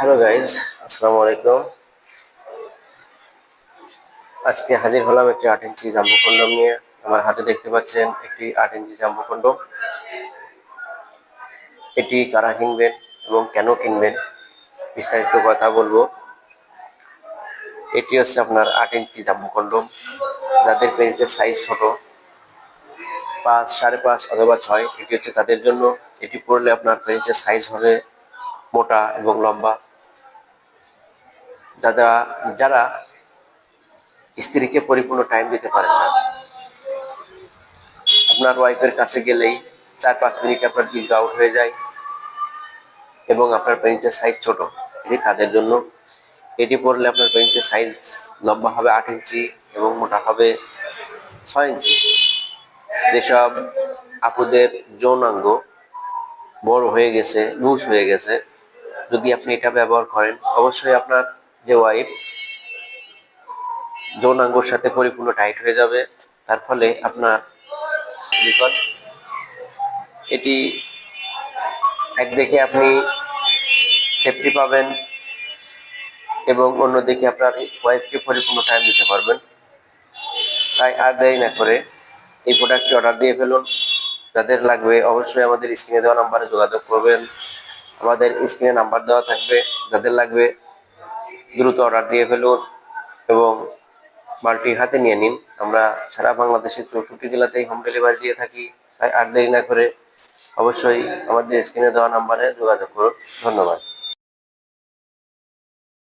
Hello guys, আসসালামু আলাইকুম। আজকে হাজির হলাম একটি 8 ইঞ্চি জাম্বো কন্ডম নিয়ে। আমার হাতে দেখতে পাচ্ছেন একটি 8 ইঞ্চি জাম্বো কন্ডম। এটি কারা কিনবেন এবং কেন কিনবেন বিস্তারিত কথা বলবো। এটি হচ্ছে আপনার 8 ইঞ্চি জাম্বো কন্ডম। যাদের পেনিসের সাইজ ছোট, 5, 5.5 অথবা 6, এটি হচ্ছে তাদের জন্য। এটি পরলে আপনার পেনিসের সাইজ হবে মোটা এবং লম্বা। যারা যারা স্ত্রীকে পরিপূর্ণ টাইম দিতে পারেন না, আপনার ওয়াইফের কাছে গেলেই 4-5 মিনিট আপনার পিস আউট হয়ে যায় এবং আপনার পেনিসের সাইজ ছোট, এটি তাদের জন্য। এটি পরলে আপনার পেনিসের সাইজ লম্বা হবে 8 ইঞ্চি এবং মোটা হবে 6 ইঞ্চি। যেসব আপুদের যৌনাঙ্গ বড় হয়ে গেছে, লুজ হয়ে গেছে, যদি আপনি এটা ব্যবহার করেন, অবশ্যই আপনার যে ওয়াইফ যৌনাঙ্গর সাথে পরিপূর্ণ টাইট হয়ে যাবে। তার ফলে আপনার এটি একদিকে আপনি সেফটি পাবেন এবং অন্যদিকে আপনার ওয়াইফকে পরিপূর্ণ টাইম দিতে পারবেন। তাই আর দেরি না করে এই প্রোডাক্টটি অর্ডার দিয়ে ফেলুন। যাদের লাগবে অবশ্যই আমাদের স্ক্রিনে দেওয়া নাম্বারে যোগাযোগ করবেন। আমাদের স্ক্রিনে নাম্বার দেওয়া থাকবে। যাদের লাগবে দ্রুত অর্ডার দিয়ে ফেলুন এবং মালটি হাতে নিয়ে নিন। আমরা সারা বাংলাদেশের 64 জেলাতেই হোম ডেলিভারি দিয়ে থাকি। তাই আর দেরি না করে অবশ্যই আমাদের স্ক্রিনে দেওয়া নাম্বারে যোগাযোগ করুন। ধন্যবাদ।